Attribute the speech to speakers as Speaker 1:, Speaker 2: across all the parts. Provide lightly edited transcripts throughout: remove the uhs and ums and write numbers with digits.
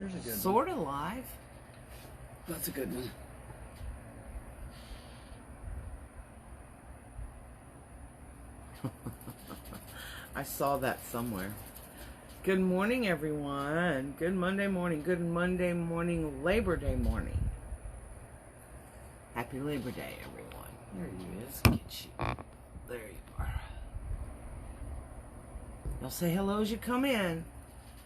Speaker 1: There's a good one.
Speaker 2: Sort of live.
Speaker 1: That's a good one.
Speaker 2: I saw that somewhere. Good morning, everyone. Good Monday morning. Good Monday morning, Labor Day morning. Happy Labor Day, everyone. There he is. Get you. There you are. Y'all say hello as you come in.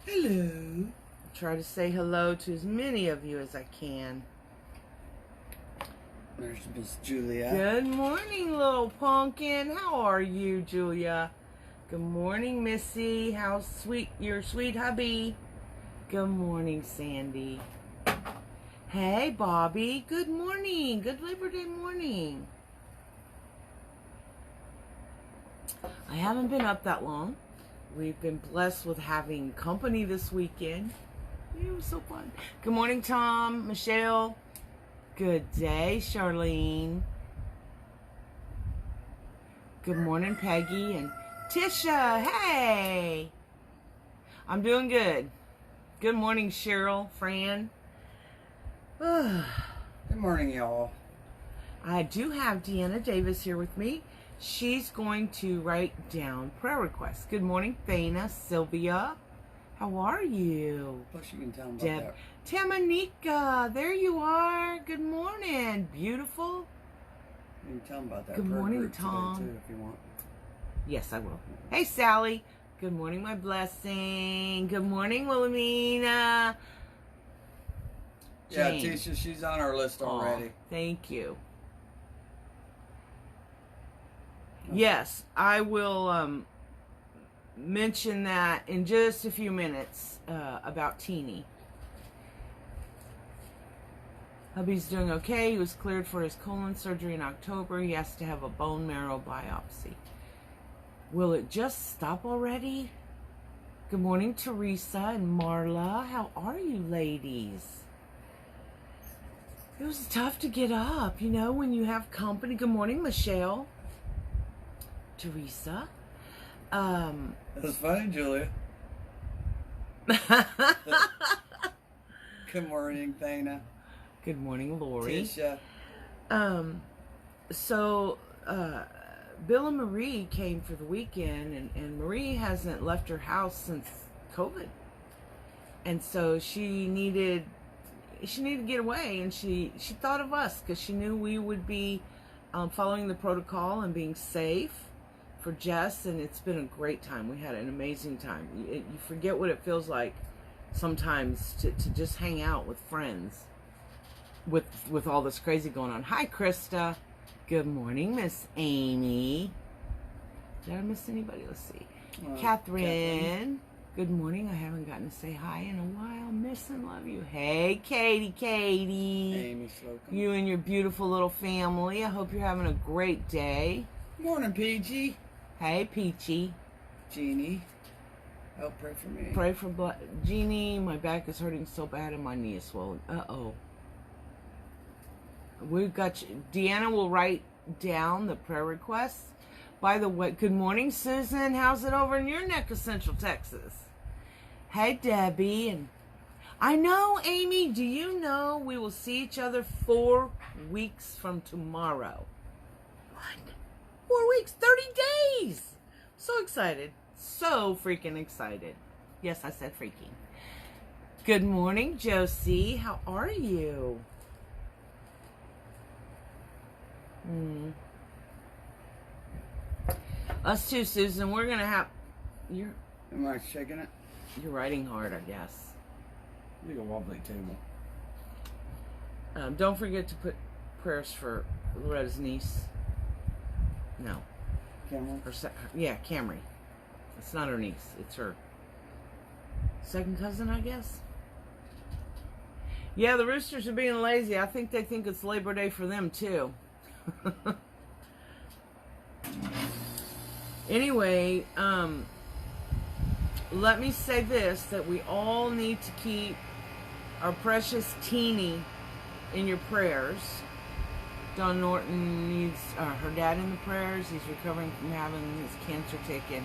Speaker 1: Hello.
Speaker 2: Try to say hello to as many of you as I can.
Speaker 1: There's Miss Julia.
Speaker 2: Good morning, little pumpkin. How are you, Julia? Good morning, Missy. How's your sweet hubby? Good morning, Sandy. Hey, Bobby. Good morning. Good Labor Day morning. I haven't been up that long. We've been blessed with having company this weekend. It was so fun. Good morning, Tom, Michelle. Good day, Charlene. Good morning, Peggy and Tisha. Hey. I'm doing good. Good morning, Cheryl, Fran.
Speaker 1: Good morning, y'all.
Speaker 2: I do have Deanna Davis here with me. She's going to write down prayer requests. Good morning, Thana, Sylvia. How are you?
Speaker 1: Plus, you can tell them about that.
Speaker 2: Tamanika, there you are. Good morning, beautiful.
Speaker 1: You can tell them about that.
Speaker 2: Good morning,
Speaker 1: group
Speaker 2: Tom.
Speaker 1: today, too, if you want.
Speaker 2: Yes, I will. Hey, Sally. Good morning, my blessing. Good morning, Wilhelmina.
Speaker 1: Yeah,
Speaker 2: Jane.
Speaker 1: Tisha, she's on our list already.
Speaker 2: Aw, thank you. Yes, I will mention that in just a few minutes about Teeny. Hubby's doing okay. He was cleared for his colon surgery in October. He has to have a bone marrow biopsy. Will it just stop already? Good morning, Teresa and Marla. How are you, ladies? It was tough to get up, you know, when you have company. Good morning, Michelle. Teresa.
Speaker 1: That's funny, Julia. Good morning, Thana.
Speaker 2: Good morning, Lori.
Speaker 1: Tisha.
Speaker 2: So Bill and Marie came for the weekend, and Marie hasn't left her house since COVID. And so she needed to get away, and she thought of us because she knew we would be following the protocol and being safe for Jess, and it's been a great time. We had an amazing time. You forget what it feels like sometimes to just hang out with friends with all this crazy going on. Hi, Krista. Good morning, Miss Amy. Did I miss anybody? Let's see. Catherine. Good morning. I haven't gotten to say hi in a while. Miss and love you. Hey, Katie.
Speaker 1: Amy Slocum.
Speaker 2: You and your beautiful little family. I hope you're having a great day.
Speaker 1: Morning, PG.
Speaker 2: Hey, Peachy.
Speaker 1: Jeannie. Help pray for me.
Speaker 2: Pray for Jeannie. My back is hurting so bad and my knee is swollen. Uh-oh. We've got you. Deanna will write down the prayer requests. By the way, good morning, Susan. How's it over in your neck of Central Texas? Hey, Debbie. And I know, Amy, do you know we will see each other 4 weeks from tomorrow? What? 4 weeks, 30 days. So excited. So freaking excited. Yes, I said freaking. Good morning, Josie. How are you? Us too, Susan. We're going to have...
Speaker 1: Am I shaking it?
Speaker 2: You're writing hard, I guess.
Speaker 1: You got a wobbly table.
Speaker 2: Don't forget to put prayers for Loretta's niece. No.
Speaker 1: Camera?
Speaker 2: Yeah, Camry. It's not her niece. It's her second cousin, I guess. Yeah, the Roosters are being lazy. I think they think it's Labor Day for them, too. Anyway, let me say this, that we all need to keep our precious Teeny in your prayers. Don Norton needs her dad in the prayers. He's recovering from having his cancer taken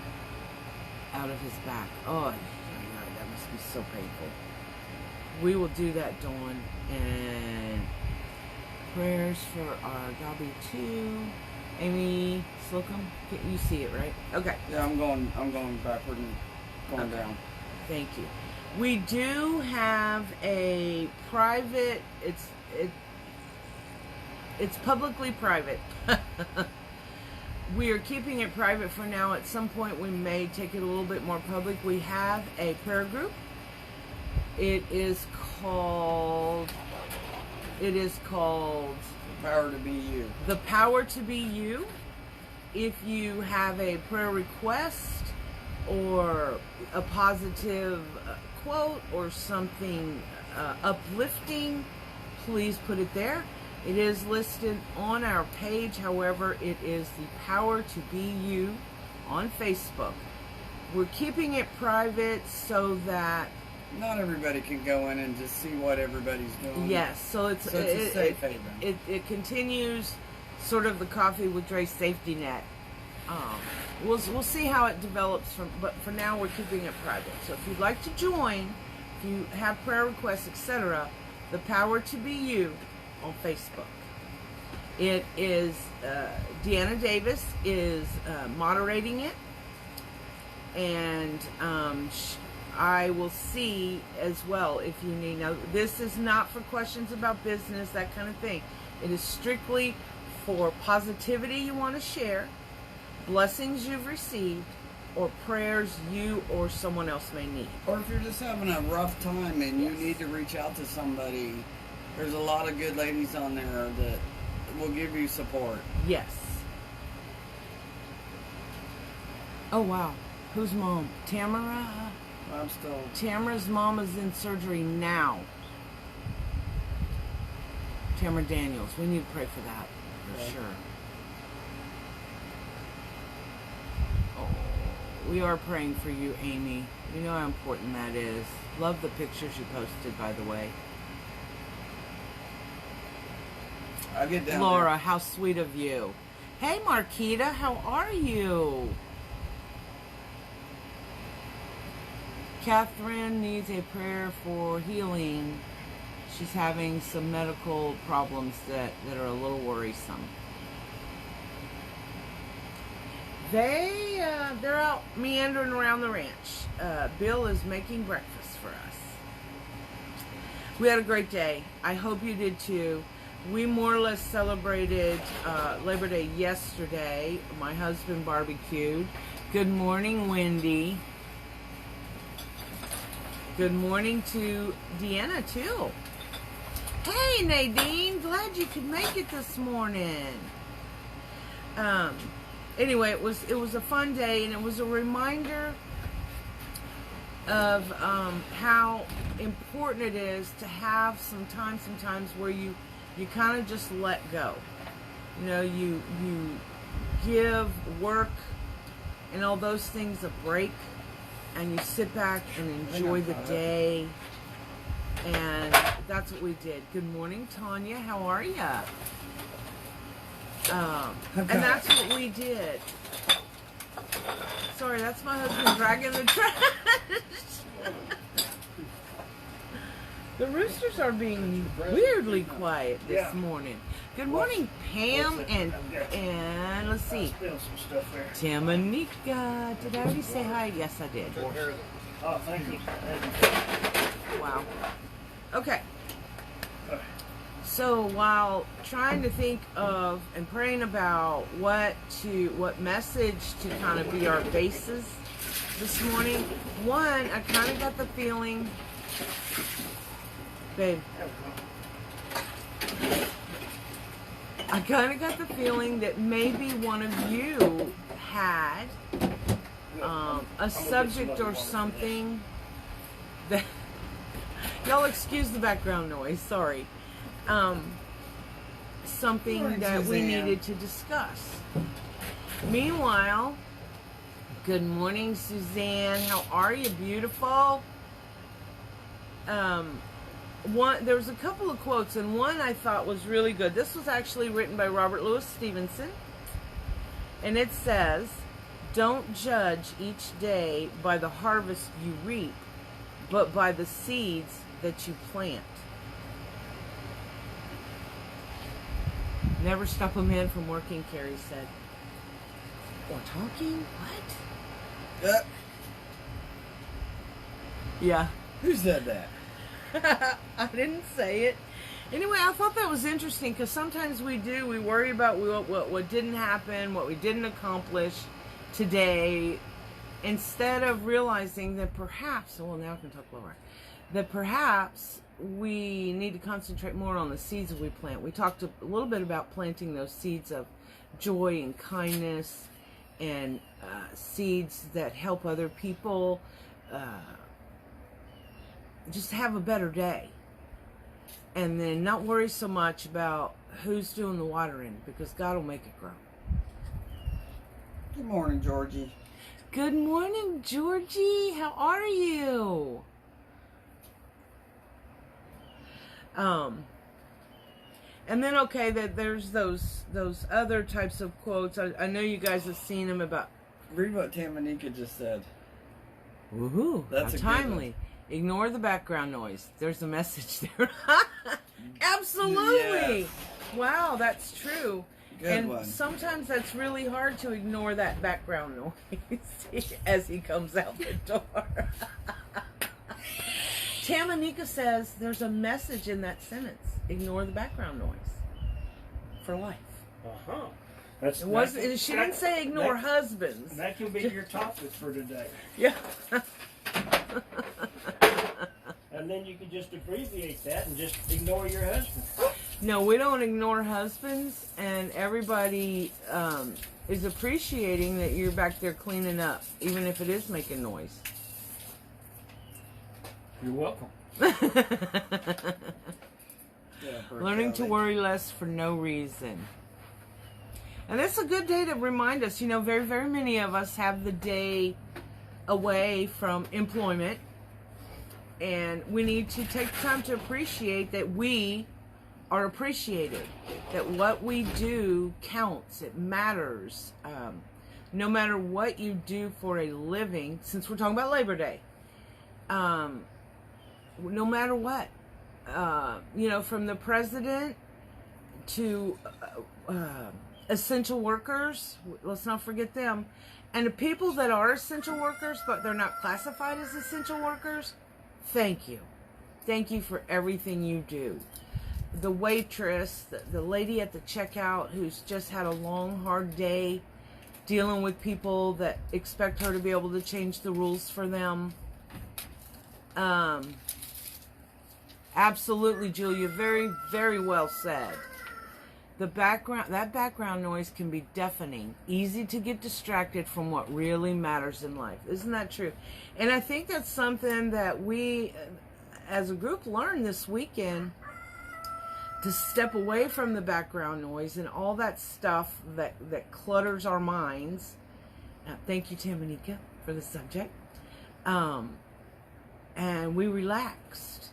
Speaker 2: out of his back. Oh, that must be so painful. we will do that, Dawn. And prayers for our Dobby 2. Amy Slocum, you see it, right? Okay.
Speaker 1: Yeah, I'm going backward and going down.
Speaker 2: Thank you. We do have a private. It's publicly private. We are keeping it private for now. At some point, we may take it a little bit more public. We have a prayer group. It is called.
Speaker 1: The Power to Be You.
Speaker 2: The Power to Be You. If you have a prayer request or a positive quote or something uplifting, please put it there. It is listed on our page. However, it is The Power to Be You on Facebook. We're keeping it private so that
Speaker 1: not everybody can go in and just see what everybody's doing.
Speaker 2: yes, so it's
Speaker 1: a safe haven.
Speaker 2: It continues sort of the Coffee with Dre safety net. We'll see how it develops but for now we're keeping it private. So if you'd like to join, if you have prayer requests, etc., The Power to Be You on Facebook. It is Deanna Davis is moderating it, and I will see as well if you need. Now, this is not for questions about business, that kind of thing. It is strictly for positivity you want to share, blessings you've received, or prayers you or someone else may need.
Speaker 1: Or if you're just having a rough time and you need to reach out to somebody, there's a lot of good ladies on there that will give you support.
Speaker 2: Yes. Oh, wow. Whose mom? Tamara?
Speaker 1: I'm still...
Speaker 2: Tamara's mom is in surgery now. Tamara Daniels. We need to pray for that, for sure. Oh, we are praying for you, Amy. You know how important that is. Love the pictures you posted, by the way.
Speaker 1: I'll get down
Speaker 2: Laura,
Speaker 1: there.
Speaker 2: how sweet of you. Hey, Marquita, how are you? Catherine needs a prayer for healing. She's having some medical problems that are a little worrisome. They're out meandering around the ranch. Bill is making breakfast for us. We had a great day. I hope you did too. We more or less celebrated Labor Day yesterday. My husband barbecued. Good morning, Wendy. Good morning to Deanna, too. Hey, Nadine. Glad you could make it this morning. Anyway, it was a fun day, and it was a reminder of how important it is to have sometimes where you kind of just let go. You know, you give work and all those things a break, and you sit back and enjoy the day. And that's what we did. Good morning, Tanya. How are you? And that's what we did. Sorry, that's my husband dragging the trash. The roosters are being weirdly quiet this morning. Good morning, Pam, and let's see, Tamanika. Did I already say hi? Yes, I did.
Speaker 3: Oh, thank you.
Speaker 2: Wow. Okay. So while trying to think of and praying about what message to kind of be our basis this morning, one, I kind of got the feeling, babe, I kind of got the feeling that maybe one of you had a subject or something that, y'all excuse the background noise, sorry, something that we needed to discuss. Meanwhile, good morning, Suzanne. How are you, beautiful? There was a couple of quotes, and one I thought was really good. This was actually written by Robert Louis Stevenson, and it says, "Don't judge each day by the harvest you reap, but by the seeds that you plant. Never stop a man from working, Carrie said. Or talking? What? Yeah.
Speaker 1: Who said that?
Speaker 2: I didn't say it. Anyway, I thought that was interesting because sometimes we worry about what didn't happen, what we didn't accomplish today, instead of realizing that perhaps, well, now I can talk lower, that perhaps we need to concentrate more on the seeds that we plant. We talked a little bit about planting those seeds of joy and kindness and seeds that help other people just have a better day. And then not worry so much about who's doing the watering, because God will make it grow.
Speaker 1: Good morning, Georgie.
Speaker 2: Good morning, Georgie. How are you? And then, okay, that there's those other types of quotes. I know you guys have seen them about.
Speaker 1: Read what Tamanika just said.
Speaker 2: Woohoo!
Speaker 1: That's
Speaker 2: how
Speaker 1: a
Speaker 2: timely. Ignore the background noise. There's a message there. Absolutely.
Speaker 1: Yes.
Speaker 2: Wow, that's true.
Speaker 1: Good
Speaker 2: and
Speaker 1: one.
Speaker 2: sometimes that's really hard to ignore that background noise as he comes out the door. Tamanika says there's a message in that sentence. Ignore the background noise for life. She didn't say ignore husbands.
Speaker 3: That can be your topic for today.
Speaker 2: Yeah.
Speaker 3: And then you can just abbreviate that and just ignore your husband.
Speaker 2: No, we don't ignore husbands, and everybody is appreciating that you're back there cleaning up, even if it is making noise.
Speaker 3: You're welcome.
Speaker 2: Learning to worry less for no reason. And it's a good day to remind us, very, very many of us have the day away from employment, and we need to take time to appreciate that we are appreciated, that what we do counts, it matters. No matter what you do for a living, since we're talking about Labor Day, no matter what, from the president to essential workers, let's not forget them, and the people that are essential workers but they're not classified as essential workers, thank you. Thank you for everything you do. The waitress, the lady at the checkout who's just had a long, hard day dealing with people that expect her to be able to change the rules for them. Absolutely, Julia. Very, very well said. That background noise can be deafening, easy to get distracted from what really matters in life. Isn't that true? And I think that's something that we, as a group, learned this weekend, to step away from the background noise and all that stuff that clutters our minds. Thank you, Tamanika, for the subject. And we relaxed.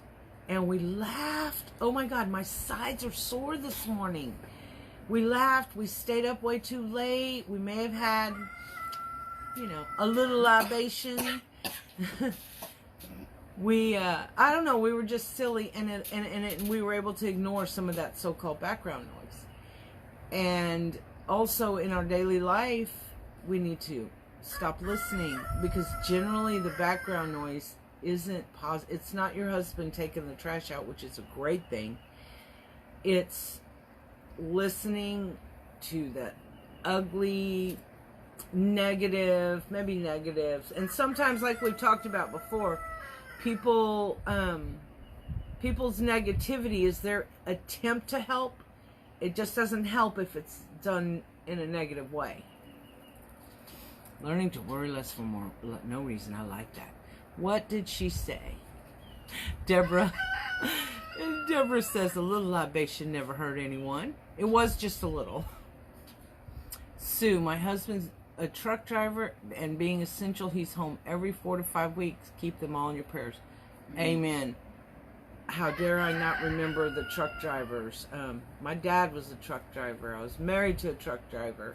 Speaker 2: And we laughed. Oh my God, my sides are sore this morning. We laughed. We stayed up way too late. We may have had, a little libation. I don't know, we were just silly, and we were able to ignore some of that so-called background noise. And also in our daily life, we need to stop listening, because generally the background noise isn't it's not your husband taking the trash out, which is a great thing. It's listening to the ugly, negative, maybe negatives, and sometimes, like we've talked about before, people's negativity is their attempt to help. It just doesn't help if it's done in a negative way. Learning to worry less for no reason. I like that. What did she say? Deborah says a little libation never hurt anyone. It was just a little. Sue, my husband's a truck driver, and being essential, he's home every 4 to 5 weeks. Keep them all in your prayers. Amen. How dare I not remember the truck drivers? My dad was a truck driver. I was married to a truck driver.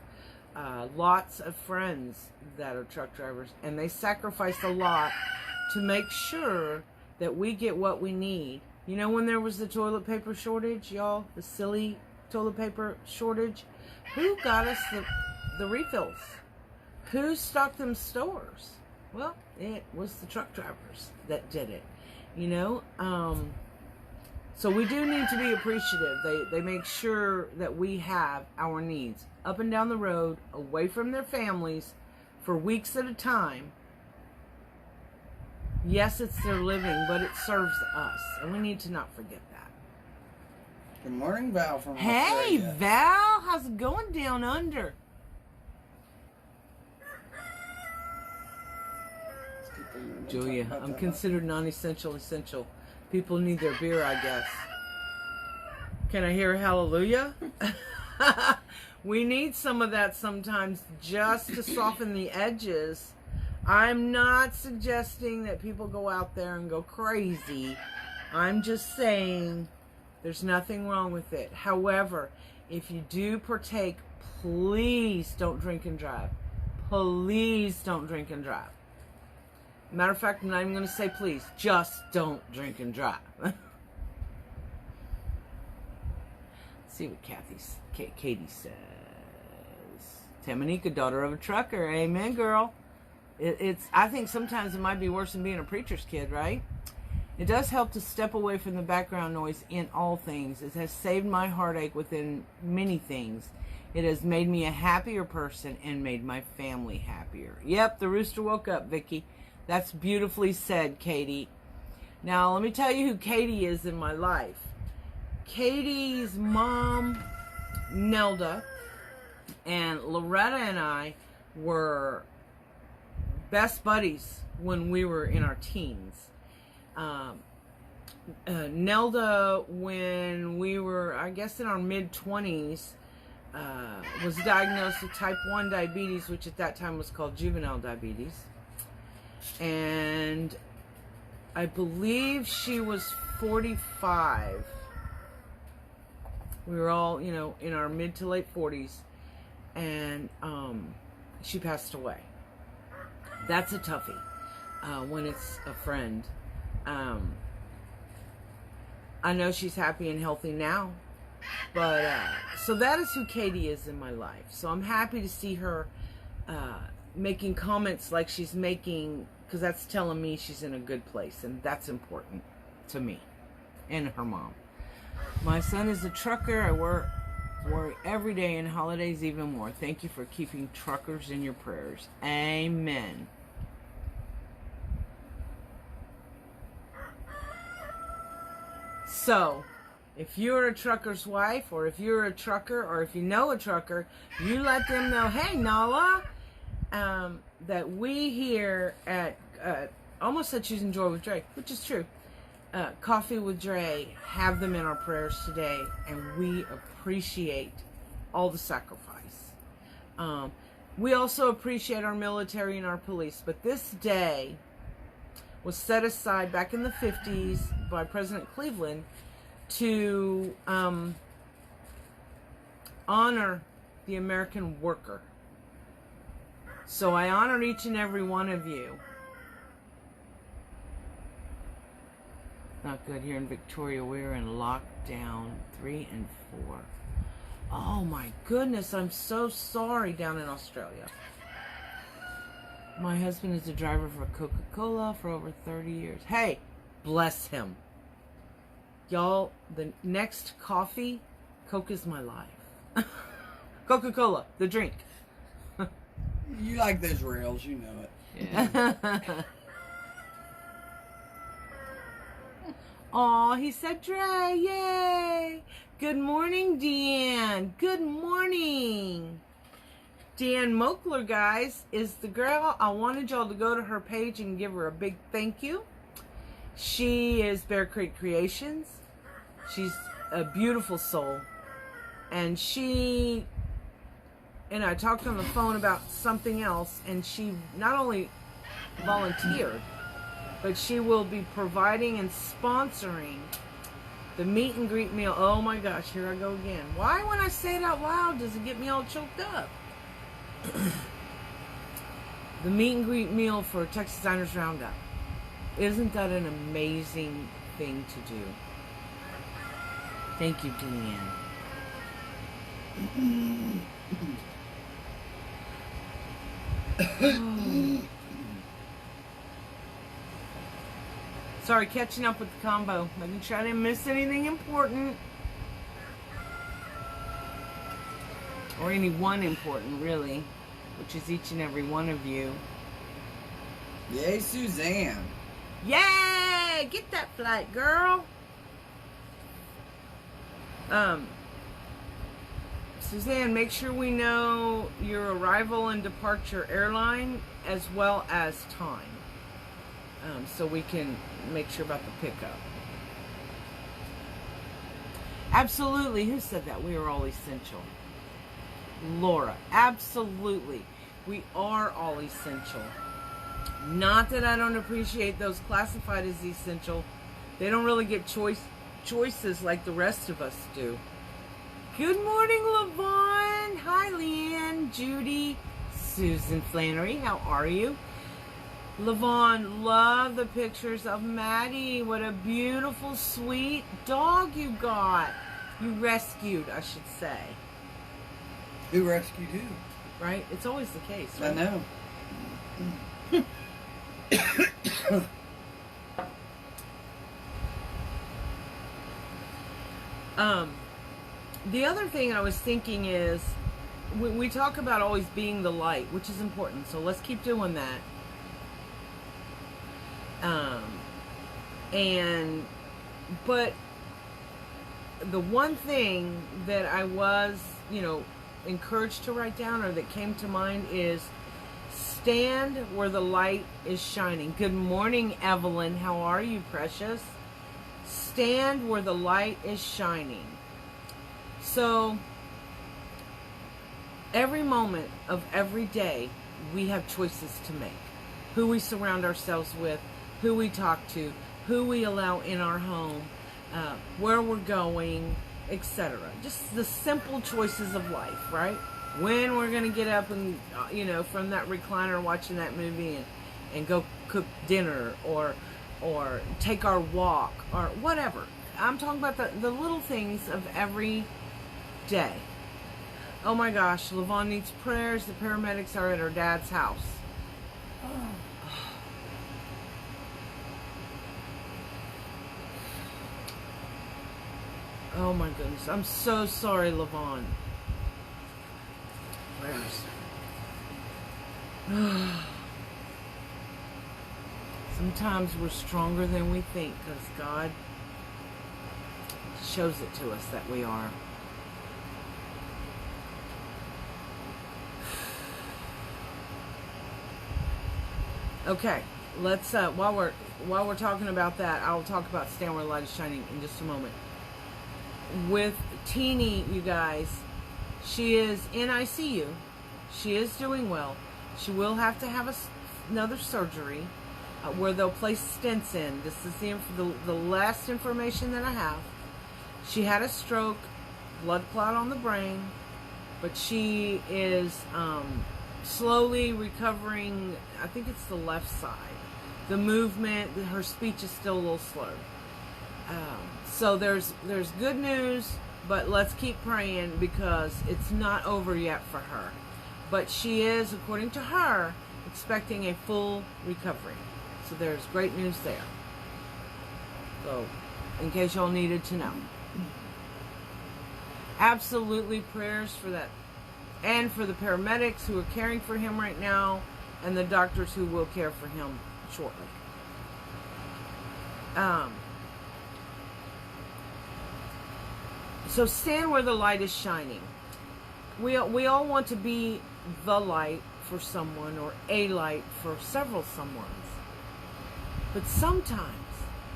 Speaker 2: Lots of friends that are truck drivers, and they sacrificed a lot to make sure that we get what we need. You know, when there was the toilet paper shortage, y'all, the silly toilet paper shortage, who got us the refills? Who stocked them stores? Well, it was the truck drivers that did it, you know. So we do need to be appreciative. They make sure that we have our needs up and down the road, away from their families for weeks at a time. Yes, it's their living, but it serves us, and we need to not forget that.
Speaker 1: Good morning, Val from
Speaker 2: Hey,
Speaker 1: Australia.
Speaker 2: Val, how's it going down under?
Speaker 1: Let's keep moving. We'll
Speaker 2: Julia,
Speaker 1: talk about
Speaker 2: I'm
Speaker 1: that.
Speaker 2: considered non-essential essential. People need their beer, I guess. Can I hear a hallelujah? We need some of that sometimes just to soften the edges. I'm not suggesting that people go out there and go crazy. I'm just saying there's nothing wrong with it. However, if you do partake, please don't drink and drive. Please don't drink and drive. Matter of fact, I'm not even going to say please. Just don't drink and drive. Let's see what Katie says. Tamanika, daughter of a trucker. Amen, girl. I think sometimes it might be worse than being a preacher's kid, right? It does help to step away from the background noise in all things. It has saved my heartache within many things. It has made me a happier person and made my family happier. Yep, the rooster woke up, Vicky. That's beautifully said, Katie. Now, let me tell you who Katie is in my life. Katie's mom, Nelda, and Loretta and I were best buddies when we were in our teens. Nelda, when we were, I guess, in our mid-20s, was diagnosed with type 1 diabetes, which at that time was called juvenile diabetes. And I believe she was 45. We were all, you know, in our mid to late 40s. And she passed away. That's a toughie when it's a friend. I know she's happy and healthy now. But, so that is who Katie is in my life. So I'm happy to see her making comments like she's making, because that's telling me she's in a good place. And that's important to me and her mom. My son is a trucker. I worry every day and holidays even more. Thank you for keeping truckers in your prayers. Amen. So, if you're a trucker's wife, or if you're a trucker, or if you know a trucker, you let them know, hey, Nala, that we here at, almost said Choosing Joy with Dre, which is true, Coffee with Dre, have them in our prayers today, and we appreciate all the sacrifice. We also appreciate our military and our police, but this day was set aside back in the 50s by President Cleveland to honor the American worker. So I honor each and every one of you. Not good here in Victoria. We're in lockdown 3 and 4. Oh my goodness, I'm so sorry down in Australia. My husband is a driver for Coca-Cola for over 30 years. Hey, bless him. Y'all, the next coffee, Coke is my life. Coca-Cola, the drink.
Speaker 1: You like those rails, you know it.
Speaker 2: Yeah. Aw, he said Dre, yay! Good morning, Deanne. Good morning. Deanne Mokler, guys, is the girl. I wanted y'all to go to her page and give her a big thank you. She is Bear Creek Creations. She's a beautiful soul. And she and I talked on the phone about something else, and she not only volunteered, but she will be providing and sponsoring the meet and greet meal. Oh my gosh, here I go again. Why when I say it out loud does it get me all choked up? The meet and greet meal for Texas Diners Roundup. Isn't that an amazing thing to do? Thank you, Deanne. Sorry, catching up with the combo. Making sure I didn't miss anything important. Or anyone important, really. Which is each and every one of you.
Speaker 1: Yay, Suzanne.
Speaker 2: Yay! Get that flight, girl. Suzanne, make sure we know your arrival and departure airline as well as time. So we can make sure about the pickup. Absolutely. Who said that? We are all essential. Laura. Absolutely. We are all essential. Not that I don't appreciate those classified as essential. They don't really get choices like the rest of us do. Good morning, Lavon. Hi, Leanne, Judy, Susan Flannery. How are you? Lavon, love the pictures of Maddie. What a beautiful, sweet dog you got. You rescued, I should say.
Speaker 1: Who rescued who?
Speaker 2: Right? It's always the case, right?
Speaker 1: I know.
Speaker 2: The other thing I was thinking is, we talk about always being the light, which is important, so let's keep doing that. But the one thing that I was, encouraged to write down, or that came to mind, is stand where the light is shining. Good morning, Evelyn. How are you, precious? Stand where the light is shining. So, every moment of every day, we have choices to make. Who we surround ourselves with, who we talk to, who we allow in our home, where we're going, etc. Just the simple choices of life, right? When we're going to get up and, from that recliner watching that movie and go cook dinner or take our walk or whatever. I'm talking about the little things of every day. Oh my gosh, Lavon needs prayers. The paramedics are at her dad's house. Oh my goodness. I'm so sorry, Lavon. Prayers. Sometimes we're stronger than we think because God shows it to us that we are. Okay, let's while we're talking about that, I'll talk about Stand Where the Light is Shining in just a moment. With Teeny, you guys, she is in ICU. She is doing well. She will have to have another surgery where they'll place stents in. This is the last information that I have. She had a stroke, blood clot on the brain, but she is slowly recovering. I think it's the left side. The movement, her speech is still a little slow. So there's good news, but let's keep praying because it's not over yet for her. But she is, according to her, expecting a full recovery. So there's great news there. So, in case y'all needed to know. Absolutely prayers for that. And for the paramedics who are caring for him right now, and the doctors who will care for him shortly. So stand where the light is shining. We all want to be the light for someone, or a light for several someones. But sometimes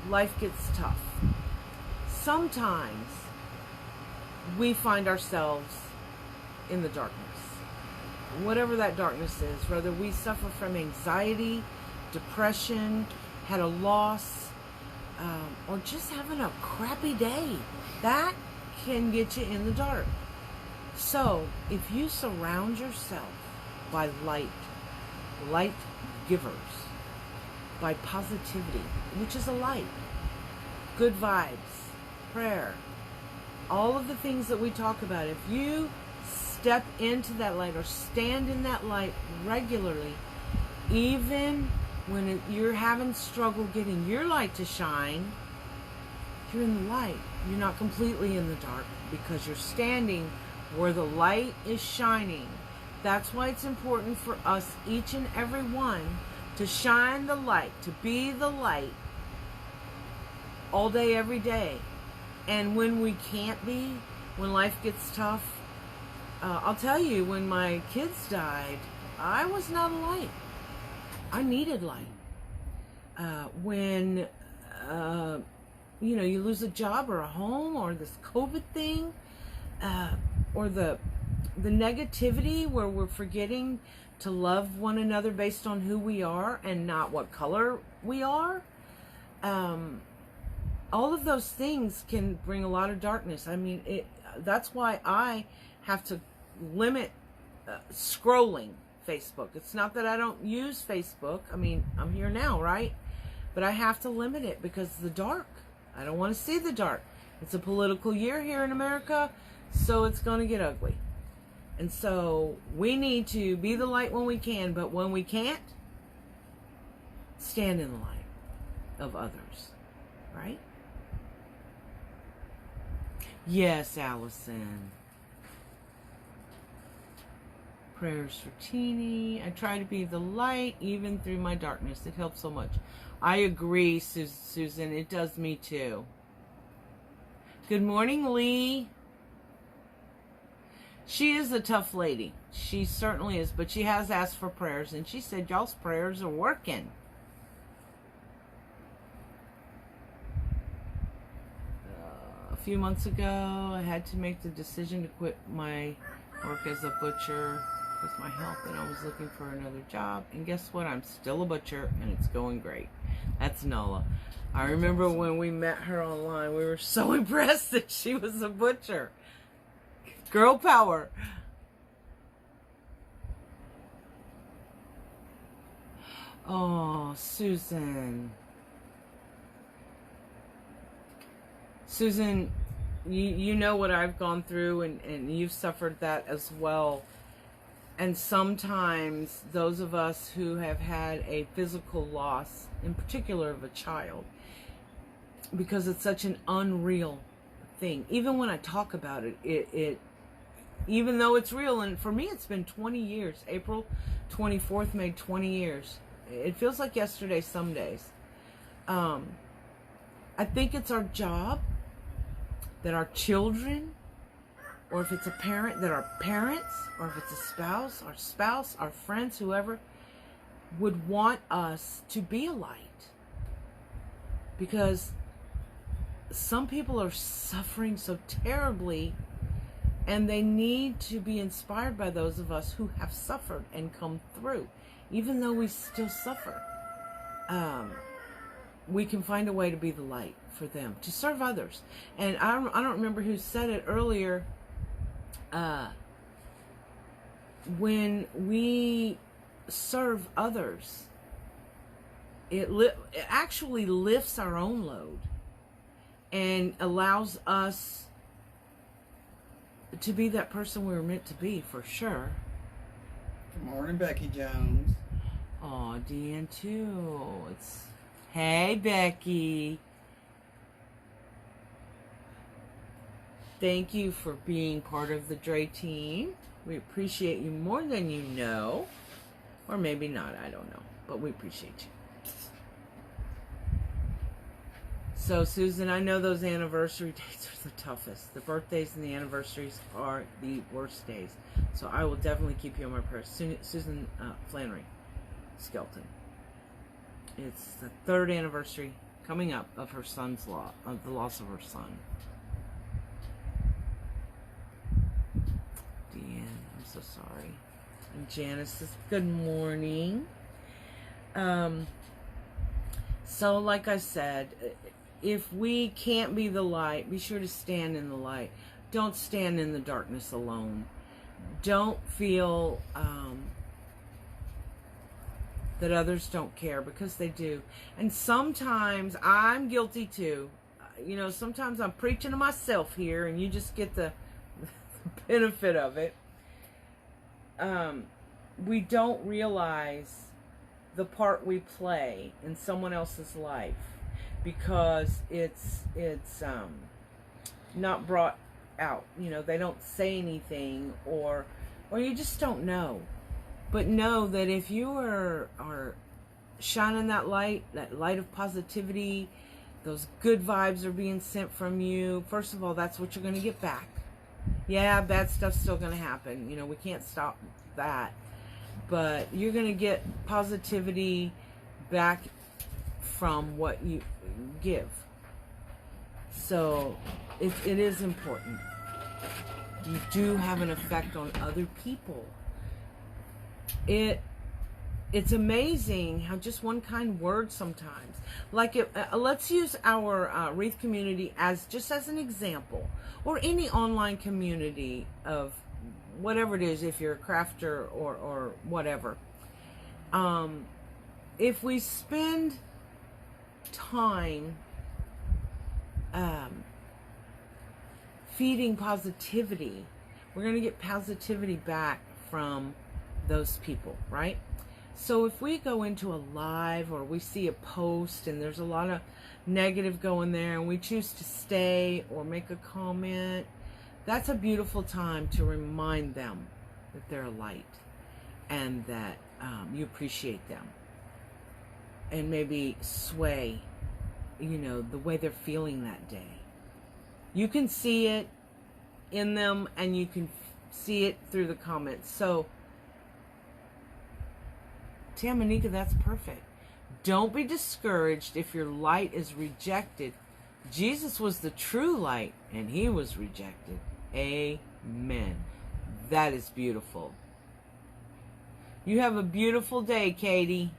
Speaker 2: life gets tough. Sometimes we find ourselves in the darkness. Whatever that darkness is, whether we suffer from anxiety, depression, had a loss, or just having a crappy day, that can get you in the dark. So, if you surround yourself by light givers, by positivity, which is a light, good vibes, prayer, all of the things that we talk about. If you step into that light or stand in that light regularly, even when you're having struggle getting your light to shine, you're in the light. You're not completely in the dark because you're standing where the light is shining. That's why it's important for us, each and every one, to shine the light, to be the light all day, every day. And when we can't be, when life gets tough, I'll tell you, when my kids died, I was not a light. I needed light. When you lose a job or a home or this COVID thing, or the negativity where we're forgetting to love one another based on who we are and not what color we are, all of those things can bring a lot of darkness. I mean, that's why I have to limit scrolling Facebook. It's not that I don't use Facebook. I mean, I'm here now, right? But I have to limit it because the dark. I don't want to see the dark. It's a political year here in America, so it's going to get ugly. And so we need to be the light when we can, but when we can't, stand in the light of others, right? Yes, Allison. Prayers for Teeny. I try to be the light even through my darkness. It helps so much. I agree, Susan. It does me too. Good morning, Lee. She is a tough lady. She certainly is, but she has asked for prayers, and she said y'all's prayers are working. A few months ago, I had to make the decision to quit my work as a butcher with my health, and I was looking for another job, and guess what? I'm still a butcher, and it's going great. That's Nola. I remember when we met her online, we were so impressed that she was a butcher. Girl power. Oh, Susan. Susan, you know what I've gone through, and you've suffered that as well. And sometimes those of us who have had a physical loss, in particular of a child, because it's such an unreal thing. Even when I talk about it, even though it's real, and for me it's been 20 years. April 24th made 20 years. It feels like yesterday some days. I think it's our job that our children, or if it's a parent, that our parents, or if it's a spouse, our friends, whoever, would want us to be a light. Because some people are suffering so terribly, and they need to be inspired by those of us who have suffered and come through. Even though we still suffer, we can find a way to be the light for them, to serve others. And I don't remember who said it earlier. When we serve others, it actually lifts our own load and allows us to be that person we were meant to be, for sure.
Speaker 1: Good morning, Becky Jones.
Speaker 2: Oh, Deanne too. Hey, Becky. Thank you for being part of the Drea team. We appreciate you more than you know. Or maybe not, I don't know. But we appreciate you. So, Susan, I know those anniversary dates are the toughest. The birthdays and the anniversaries are the worst days. So I will definitely keep you on my prayers. Susan Flannery Skelton. It's the 3rd anniversary coming up of her son's the loss of her son. Deanne, I'm so sorry. And Janice says, good morning. So like I said, if we can't be the light, be sure to stand in the light. Don't stand in the darkness alone. Don't feel that others don't care, because they do. And sometimes I'm guilty too. You know, sometimes I'm preaching to myself here, and you just get the benefit of it. We don't realize the part we play in someone else's life, because it's not brought out. You know, they don't say anything, or you just don't know. But know that if you are shining that light of positivity, those good vibes are being sent from you. First of all, that's what you're going to get back. Yeah, bad stuff's still going to happen. You know, we can't stop that. But you're going to get positivity back from what you give. So it is important. You do have an effect on other people. It's amazing how just one kind word sometimes, like let's use our Wreath community as an example, or any online community of whatever it is, if you're a crafter or whatever. If we spend time feeding positivity, we're going to get positivity back from those people, right? So if we go into a live, or we see a post and there's a lot of negative going there, and we choose to stay or make a comment, that's a beautiful time to remind them that they're a light, and that you appreciate them, and maybe sway, you know, the way they're feeling that day. You can see it in them, and you can see it through the comments. So Tamanika, that's perfect. Don't be discouraged if your light is rejected. Jesus was the true light, and he was rejected. Amen. That is beautiful. You have a beautiful day, Katie.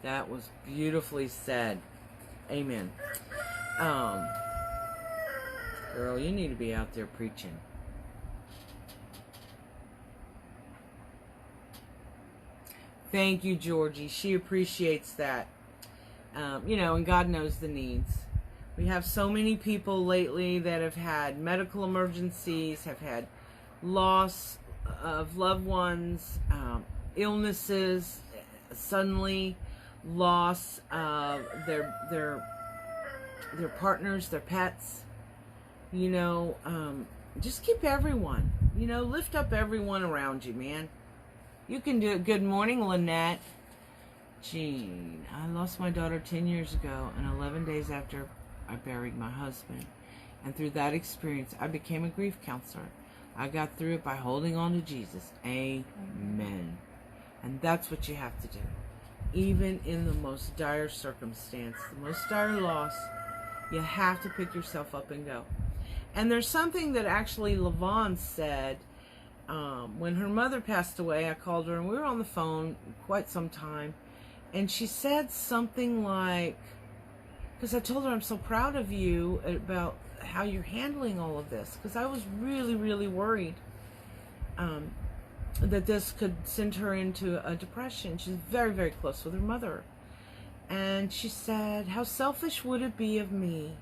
Speaker 2: That was beautifully said. Amen. Girl, you need to be out there preaching. Thank you, Georgie. She appreciates that. You know, and God knows the needs. We have so many people lately that have had medical emergencies, have had loss of loved ones, illnesses, suddenly loss of their partners, their pets. You know, just keep everyone, you know, lift up everyone around you, man. You can do it. Good morning, Lynette. Jean, I lost my daughter 10 years ago, and 11 days after I buried my husband. And through that experience, I became a grief counselor. I got through it by holding on to Jesus. Amen. And that's what you have to do. Even in the most dire circumstance, the most dire loss, you have to pick yourself up and go. And there's something that actually Lavon said. When her mother passed away, I called her, and we were on the phone quite some time. And she said something like, because I told her I'm so proud of you about how you're handling all of this, because I was really, really worried that this could send her into a depression. She's very, very close with her mother. And she said, how selfish would it be of me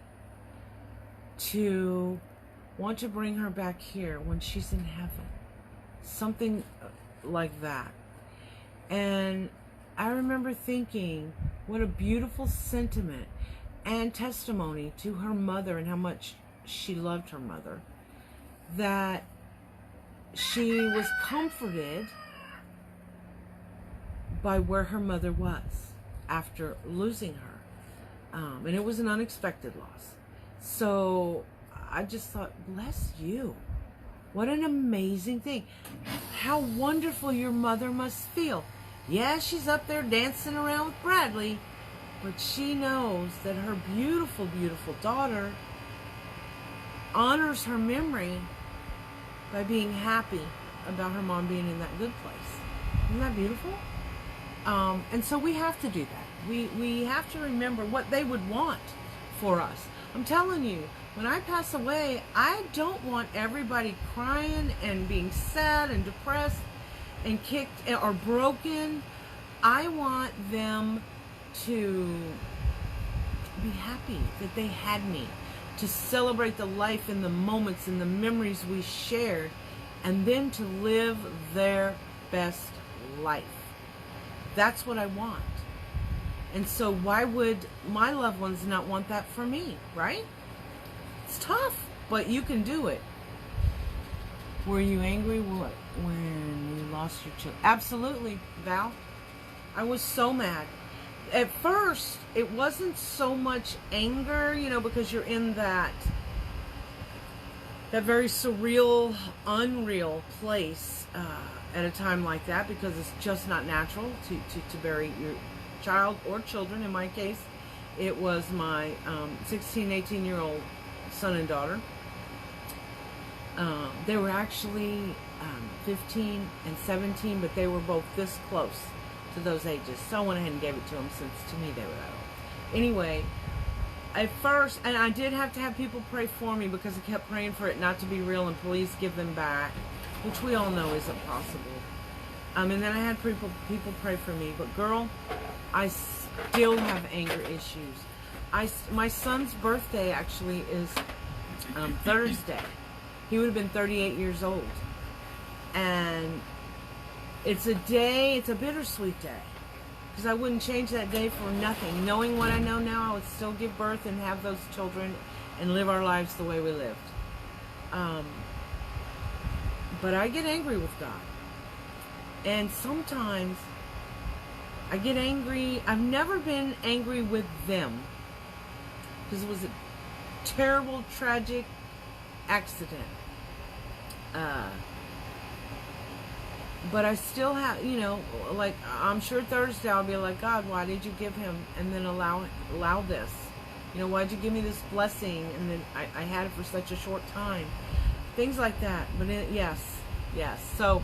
Speaker 2: to want to bring her back here when she's in heaven? Something like that. And I remember thinking, what a beautiful sentiment and testimony to her mother, and how much she loved her mother, that she was comforted by where her mother was after losing her. And it was an unexpected loss. So I just thought, bless you. What an amazing thing. How wonderful your mother must feel. Yeah, she's up there dancing around with Bradley, but she knows that her beautiful, beautiful daughter honors her memory by being happy about her mom being in that good place. Isn't that beautiful? And so we have to do that. We have to remember what they would want for us. I'm telling you, when I pass away, I don't want everybody crying and being sad and depressed and kicked or broken. I want them to be happy that they had me, to celebrate the life and the moments and the memories we shared, and then to live their best life. That's what I want. And so why would my loved ones not want that for me, right? It's tough, but you can do it. Were you angry when you lost your child? Absolutely, Val. I was so mad. At first, it wasn't so much anger, because you're in that very surreal, unreal place at a time like that, because it's just not natural to bury your child or children. In my case, it was my 16, 18-year-old son and daughter. They were actually 15 and 17, but they were both this close to those ages. So I went ahead and gave it to them, since to me they were that old. Anyway, at first, and I did have to have people pray for me, because I kept praying for it not to be real and please give them back, which we all know isn't possible. And then I had people pray for me. But girl, I still have anger issues. My son's birthday actually is Thursday. He would have been 38 years old. And it's a bittersweet day. Because I wouldn't change that day for nothing. Knowing what I know now, I would still give birth and have those children and live our lives the way we lived. But I get angry with God. And sometimes I get angry. I've never been angry with them, because it was a terrible, tragic accident. But I still have, like, I'm sure Thursday I'll be like, God, why did you give him and then allow this? Why'd you give me this blessing and then I had it for such a short time? Things like that. But yes. So,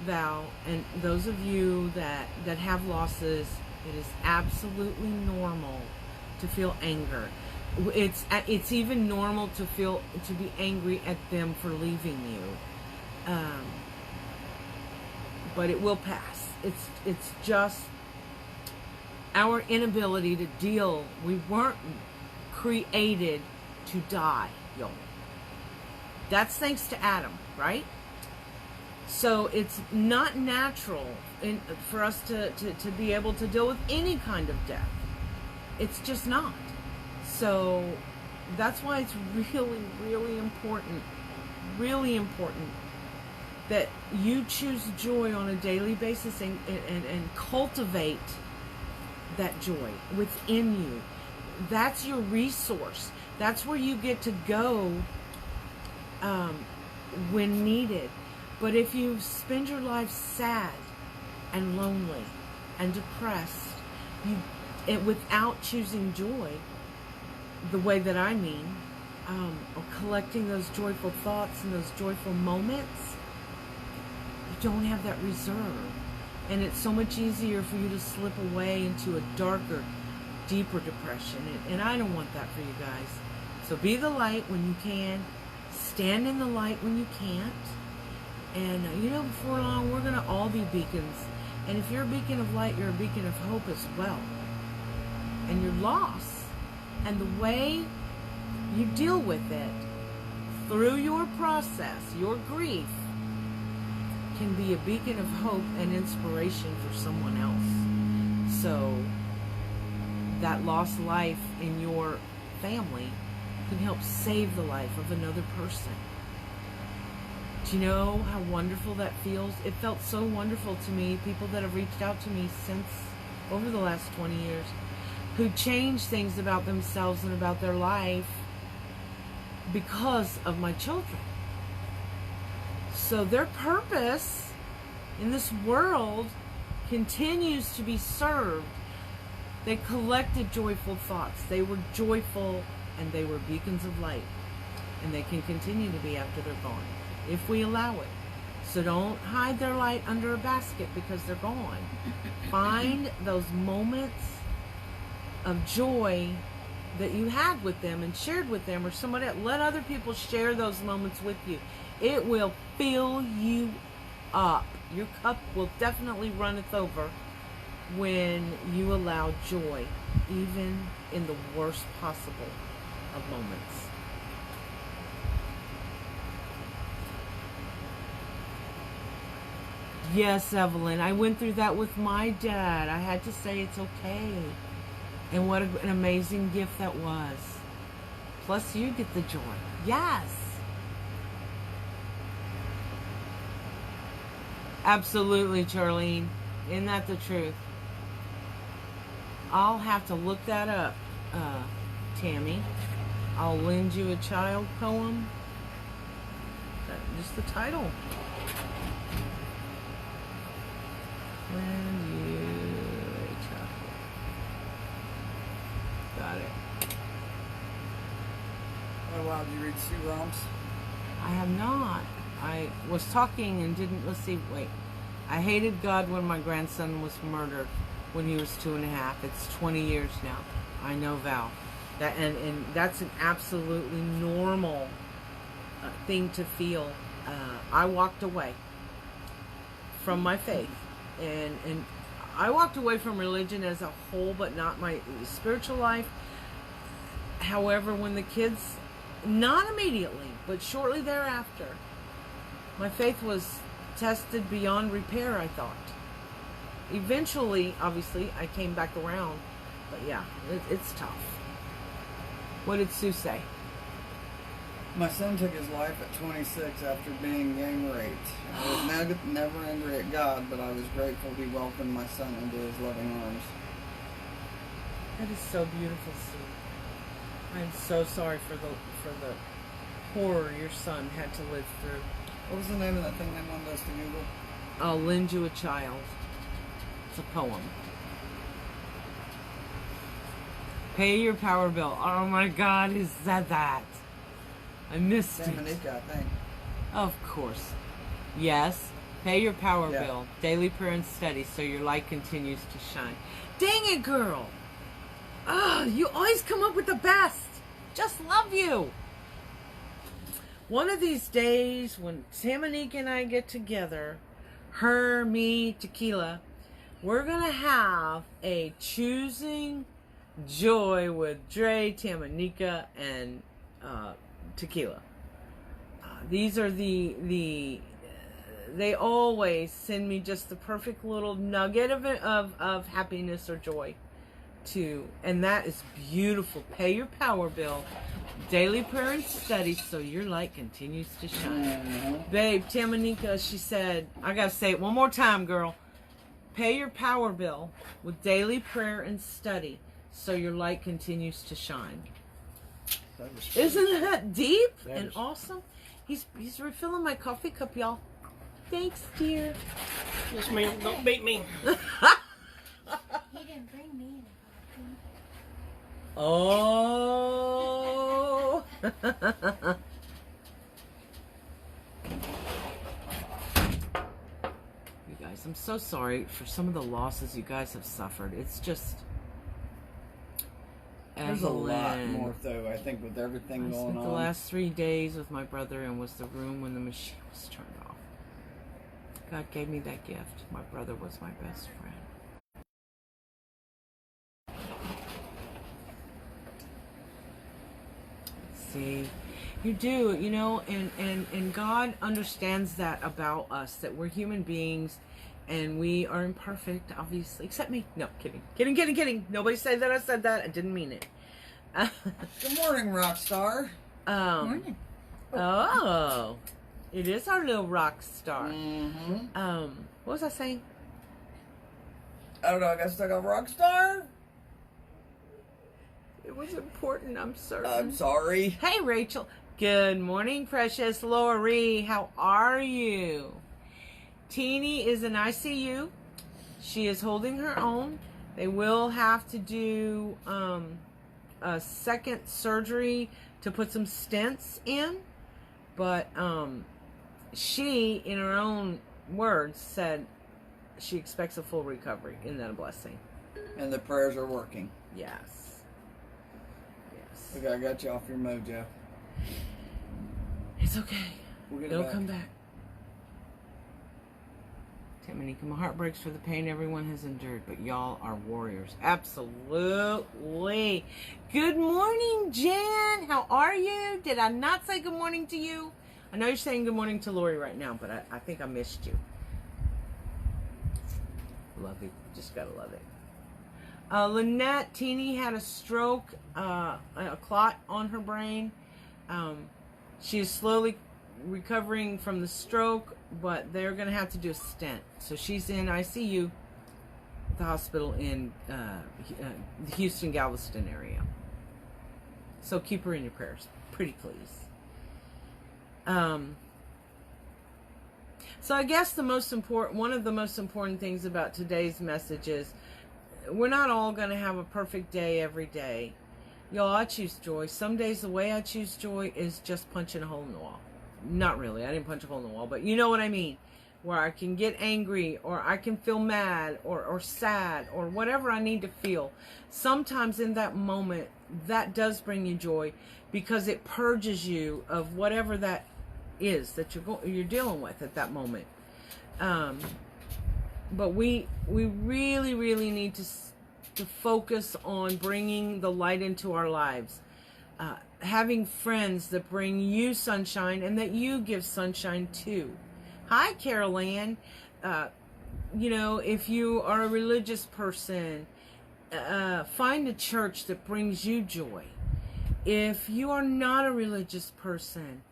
Speaker 2: Val, and those of you that have losses, it is absolutely normal to feel anger. It's even normal to be angry at them for leaving you. But it will pass. It's just our inability to deal. We weren't created to die, y'all. That's thanks to Adam, right? So it's not natural for us to be able to deal with any kind of death. It's just not. So that's why it's really, really important that you choose joy on a daily basis and cultivate that joy within you. That's your resource. That's where you get to go when needed. But if you spend your life sad and lonely and depressed, without choosing joy, the way that I mean, or collecting those joyful thoughts and those joyful moments, you don't have that reserve. And it's so much easier for you to slip away into a darker, deeper depression. And I don't want that for you guys. So be the light when you can. Stand in the light when you can't. And, before long, we're going to all be beacons. And if you're a beacon of light, you're a beacon of hope as well. And your loss and the way you deal with it through your process, your grief, can be a beacon of hope and inspiration for someone else. So that lost life in your family can help save the life of another person. Do you know how wonderful that feels? It felt so wonderful to me. People that have reached out to me since over the last 20 years who changed things about themselves and about their life because of my children. So their purpose in this world continues to be served. They collected joyful thoughts. They were joyful and they were beacons of light. And they can continue to be after they're gone, if we allow it. So don't hide their light under a basket because they're gone. Find those moments of joy that you had with them and shared with them, or somebody else. Let other people share those moments with you. It will fill you up. Your cup will definitely runneth over when you allow joy, even in the worst possible of moments. Yes, Evelyn, I went through that with my dad. I had to say it's okay. And what an amazing gift that was. Plus you get the joy. Yes. Absolutely, Charlene. Isn't that the truth? I'll have to look that up, Tammy. I'll lend you a child poem. Just the title. Lend you a child. Got it.
Speaker 1: Oh wow, did you read Sue Roms?
Speaker 2: I have not. I was talking and didn't, let's see, wait. I hated God when my grandson was murdered when he was 2.5. It's 20 years now. I know, Val. That and that's an absolutely normal thing to feel. I walked away from my faith. And I walked away from religion as a whole, but not my spiritual life. However, when the kids, not immediately, but shortly thereafter, my faith was tested beyond repair, I thought. Eventually, obviously, I came back around. But yeah, it's tough. What did Sue say?
Speaker 1: My son took his life at 26 after being gang raped. I was never angry at God, but I was grateful he welcomed my son into his loving arms.
Speaker 2: That is so beautiful, Sue. I'm so sorry for the horror your son had to live through.
Speaker 1: What was the name of that thing they wanted us to Google?
Speaker 2: I'll lend you a child. It's a poem. Pay your power bill. Oh my God, he said that. I missed it.
Speaker 1: Dominica, I think.
Speaker 2: Of course. Yes. Pay your power
Speaker 1: Yeah.
Speaker 2: bill. Daily prayer and study so your light continues to shine. Dang it, girl. Ah, you always come up with the best. Just love you. One of these days when Tamanika and I get together, her, me, Tequila, we're going to have a Choosing Joy with Drea, Tamanika, and Tequila. These are they always send me just the perfect little nugget of happiness or joy too, and that is beautiful. Pay your power bill, daily prayer and study so your light continues to shine.
Speaker 1: Mm-hmm.
Speaker 2: Babe, Tamanika, she said, I gotta say it one more time, girl. Pay your power bill with daily prayer and study so your light continues to shine. Isn't that deep and awesome? He's refilling my coffee cup, y'all. Thanks, dear.
Speaker 3: Yes, ma'am. Don't beat me.
Speaker 4: He didn't bring me any coffee.
Speaker 2: Oh. You guys, I'm so sorry for some of the losses you guys have suffered. It's just...
Speaker 1: There's a lot
Speaker 2: Evelyn.
Speaker 1: more, though, I think, with everything
Speaker 2: I
Speaker 1: going
Speaker 2: spent
Speaker 1: on.
Speaker 2: the last 3 days with my brother and was the room when the machine was turned off. God gave me that gift. My brother was my best friend. See, you do, you know, and God understands that about us, that we're human beings and we are imperfect, obviously, except me. No, kidding. Kidding. Nobody said that I said that. I didn't mean it.
Speaker 1: Good morning, Rockstar.
Speaker 4: Morning.
Speaker 2: Oh, it is our little rock star.
Speaker 1: Mm-hmm.
Speaker 2: What was I saying?
Speaker 1: I don't know, I got stuck on Rockstar?
Speaker 2: It was important, I'm certain.
Speaker 1: I'm sorry.
Speaker 2: Hey, Rachel. Good morning, precious Lori. How are you? Teeny is in ICU. She is holding her own. They will have to do a second surgery to put some stents in. But she, in her own words, said she expects a full recovery. Isn't that a blessing?
Speaker 1: And the prayers are working.
Speaker 2: Yes.
Speaker 1: Look, I got you off your mojo.
Speaker 2: It's okay.
Speaker 1: We'll get it
Speaker 2: It'll
Speaker 1: back.
Speaker 2: come back. Tamanika, my heart breaks for the pain everyone has endured, but y'all are warriors. Absolutely. Good morning, Jan. How are you? Did I not say good morning to you? I know you're saying good morning to Lori right now, but I think I missed you. Love you. Just gotta love it. Lynette, Teeny had a stroke, a clot on her brain. She is slowly recovering from the stroke, but they're going to have to do a stent. So she's in ICU at the hospital in the Houston, Galveston area. So keep her in your prayers. Pretty please. So I guess one of the most important things about today's message is we're not all going to have a perfect day every day. Y'all, I choose joy. Some days the way I choose joy is just punching a hole in the wall. Not really. I didn't punch a hole in the wall, but you know what I mean. Where I can get angry, or I can feel mad, or sad, or whatever I need to feel. Sometimes in that moment, that does bring you joy because it purges you of whatever that is that you're dealing with at that moment. But we really, really need to focus on bringing the light into our lives. Having friends that bring you sunshine and that you give sunshine to. Hi, Carol Ann. If you are a religious person, find a church that brings you joy. If you are not a religious person,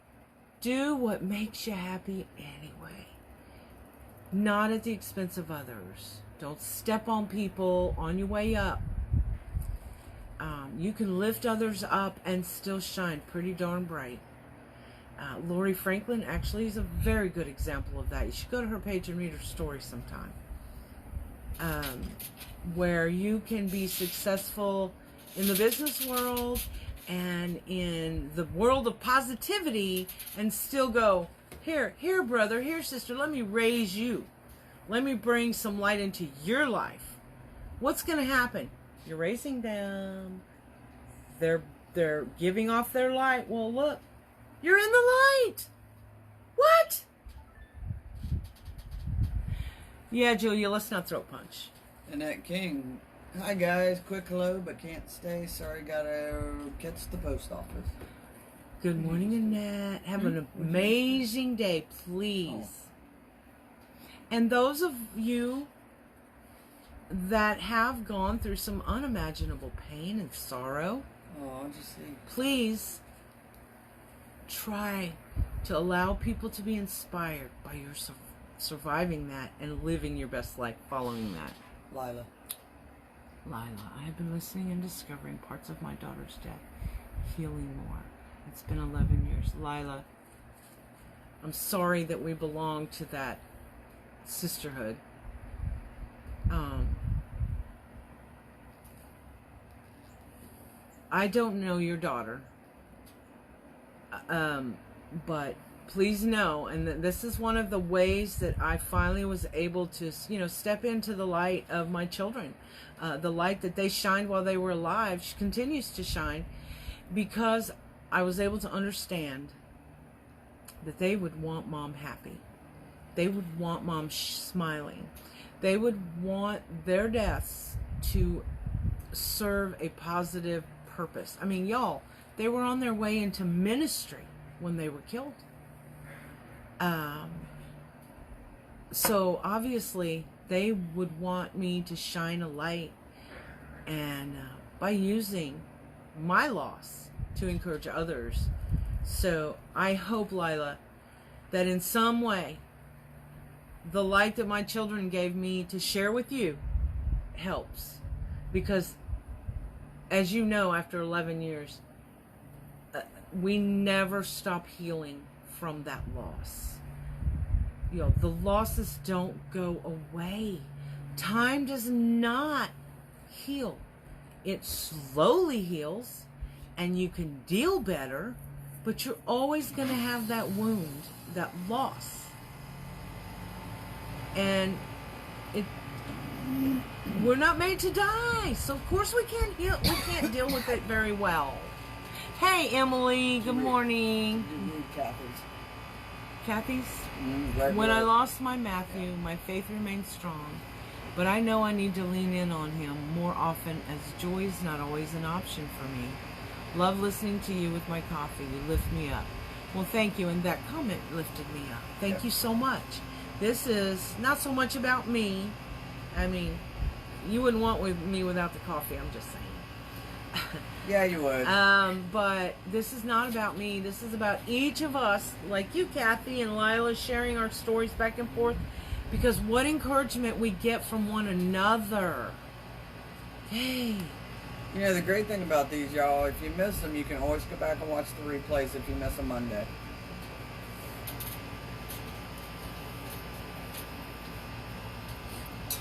Speaker 2: do what makes you happy anyway. Not at the expense of others. Don't step on people on your way up. You can lift others up and still shine pretty darn bright. Lori Franklin actually is a very good example of that. You should go to her page and read her story sometime. Where you can be successful in the business world and in the world of positivity and still go, here brother, here sister, let me raise you. Let me bring some light into your life. What's going to happen? You're raising them. They're giving off their light. Well, look, you're in the light. What? Yeah, Julia, let's not throat punch.
Speaker 1: Annette King. Hi, guys. Quick hello, but can't stay. Sorry, gotta catch the post office.
Speaker 2: Good morning, Annette. Have an amazing day, please. And those of you that have gone through some unimaginable pain and sorrow, please try to allow people to be inspired by your surviving that and living your best life following that.
Speaker 1: Lila,
Speaker 2: I have been listening and discovering parts of my daughter's death, healing more. It's been 11 years. Lila, I'm sorry that we belong to that sisterhood. I don't know your daughter, but please know, and this is one of the ways that I finally was able to, step into the light of my children. The light that they shined while they were alive continues to shine, because I was able to understand that they would want mom happy. They would want mom smiling. They would want their deaths to serve a positive purpose. I mean, y'all, they were on their way into ministry when they were killed. So obviously they would want me to shine a light, and by using my loss to encourage others. So I hope, Lila, that in some way the light that my children gave me to share with you helps, because as you know, after 11 years, we never stop healing from that loss. The losses don't go away. Time does not heal. It slowly heals, and you can deal better, but you're always going to have that wound, that loss. And we're not made to die, so of course we can't heal. We can't deal with it very well. Hey, Emily. Good morning.
Speaker 1: You need Kathy's.
Speaker 2: Kathy's?
Speaker 1: Right
Speaker 2: When I
Speaker 1: there.
Speaker 2: lost my Matthew, my faith remained strong. But I know I need to lean in on him more often, as joy is not always an option for me. Love listening to you with my coffee. You lift me up. Well, thank you. And that comment lifted me up. Thank you so much. This is not so much about me. I mean, you wouldn't want me without the coffee. I'm just saying.
Speaker 1: Yeah, you would.
Speaker 2: But this is not about me. This is about each of us, like you, Kathy, and Lila, sharing our stories back and forth. Because what encouragement we get from one another. Hey.
Speaker 1: You know, the great thing about these, y'all, if you miss them, you can always go back and watch the replays if you miss a Monday.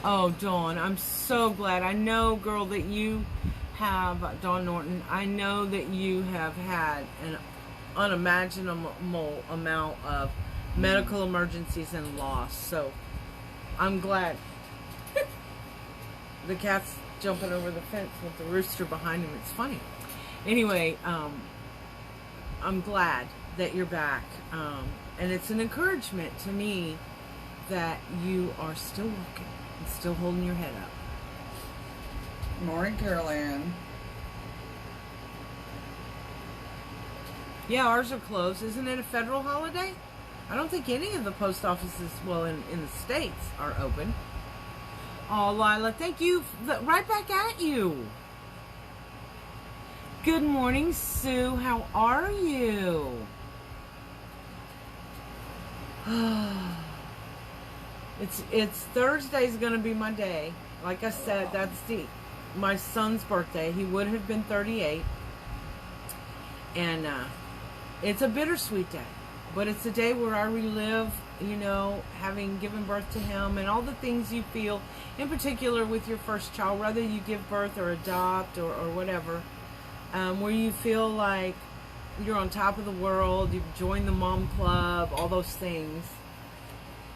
Speaker 2: Oh, Dawn, I'm so glad. I know, girl, that you have, Dawn Norton, I know that you have had an unimaginable amount of medical emergencies and loss. So, I'm glad. The cat's jumping over the fence with the rooster behind him. It's funny. Anyway, I'm glad that you're back. And it's an encouragement to me that you are still working and still holding your head up.
Speaker 1: Morning, Carol Ann.
Speaker 2: Yeah, ours are closed. Isn't it a federal holiday? I don't think any of the post offices, well, in the States, are open. Oh, Lila, thank you. Right back at you. Good morning, Sue. How are you? It's Thursday's going to be my day. Like I said, that's my son's birthday. He would have been 38. And it's a bittersweet day. But it's a day where I relive, having given birth to him and all the things you feel, in particular with your first child, whether you give birth or adopt or whatever, where you feel like you're on top of the world, you've joined the mom club, all those things.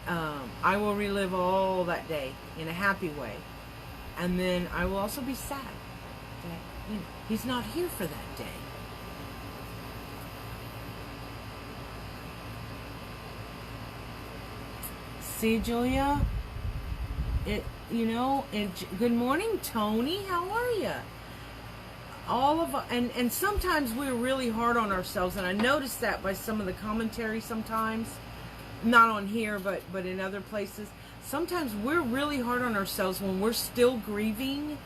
Speaker 2: I will relive all that day in a happy way. And then I will also be sad that he's not here for that day. See, Julia, good morning, Tony. How are you? All of and sometimes we're really hard on ourselves, and I noticed that by some of the commentary sometimes, not on here, but in other places. Sometimes we're really hard on ourselves when we're still grieving,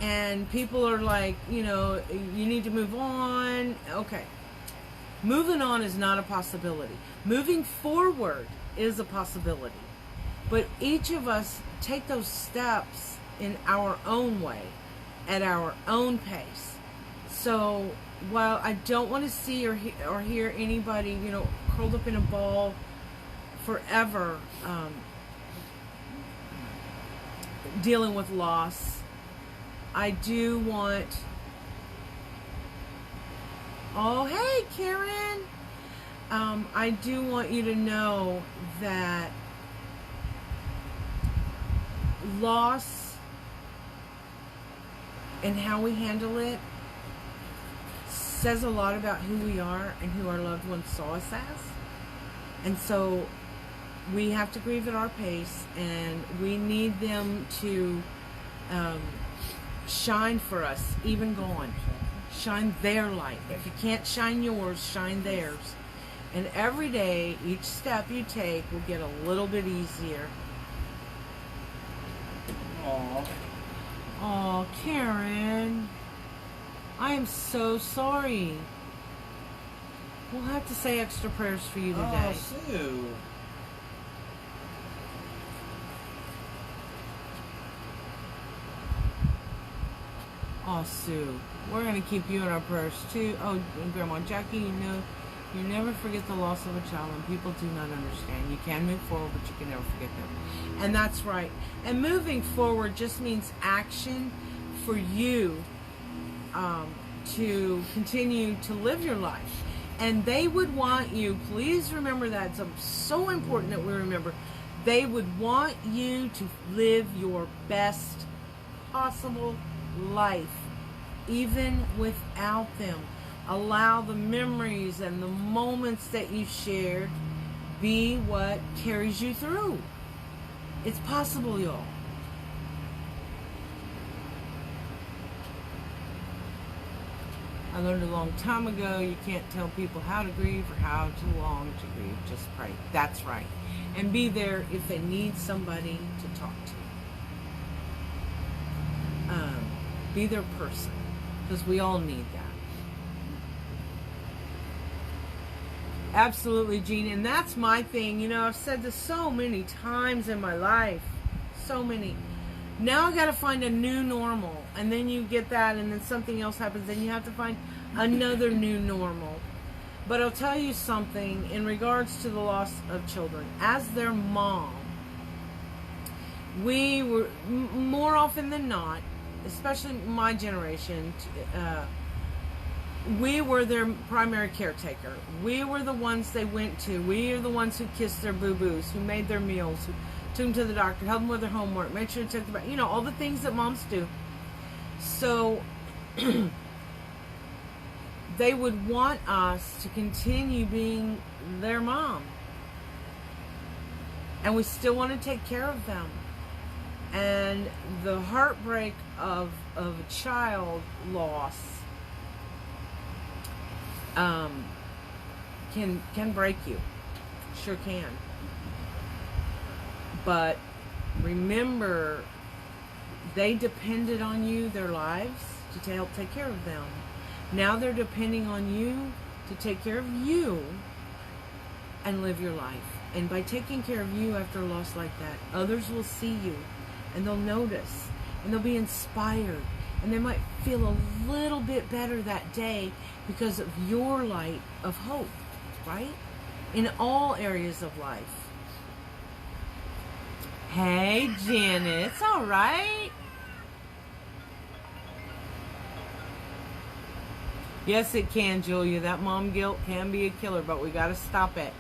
Speaker 2: and people are like, you need to move on. Okay. Moving on is not a possibility. Moving forward is a possibility. But each of us take those steps in our own way, at our own pace. So while I don't want to see or hear anybody, curled up in a ball forever, dealing with loss, I do want... Oh, hey, Karen! I do want you to know that loss and how we handle it says a lot about who we are and who our loved ones saw us as. And so we have to grieve at our pace, and we need them to shine for us, even gone. Shine their light. If you can't shine yours, shine theirs. And every day, each step you take will get a little bit easier. Oh, Karen. I am so sorry. We'll have to say extra prayers for you today.
Speaker 1: Oh, Sue.
Speaker 2: Oh, Sue. We're going to keep you in our prayers, too. Oh, and Grandma Jackie, you never forget the loss of a child, and people do not understand. You can move forward, but you can never forget them. And that's right. And moving forward just means action for you to continue to live your life. And they would want you, please remember that. It's so important that we remember. They would want you to live your best possible life, even without them. Allow the memories and the moments that you shared be what carries you through. It's possible, y'all. I learned a long time ago, you can't tell people how to grieve or how to long to grieve. Just pray. That's right. And be there if they need somebody to talk to. Be their person. Because we all need that. Absolutely, Jean. And that's my thing. You know, I've said this so many times in my life. So many. Now I got to find a new normal. And then you get that and then something else happens. Then you have to find another new normal. But I'll tell you something in regards to the loss of children. As their mom, we were, more often than not, especially my generation, we were their primary caretaker. We were the ones they went to. We are the ones who kissed their boo-boos, who made their meals, who took them to the doctor, helped them with their homework, made sure to take them back. You know, all the things that moms do. So they would want us to continue being their mom. And we still want to take care of them. And the heartbreak of a child loss can break you. Sure can. But remember, they depended on you, their lives, to help take care of them. Now they're depending on you to take care of you and live your life. And by taking care of you after a loss like that, others will see you and they'll notice and they'll be inspired and they might feel a little bit better that day because of your light of hope, right? In all areas of life. Hey, Janet, it's all right. Yes, it can, Julia. That mom guilt can be a killer, but we got to stop it.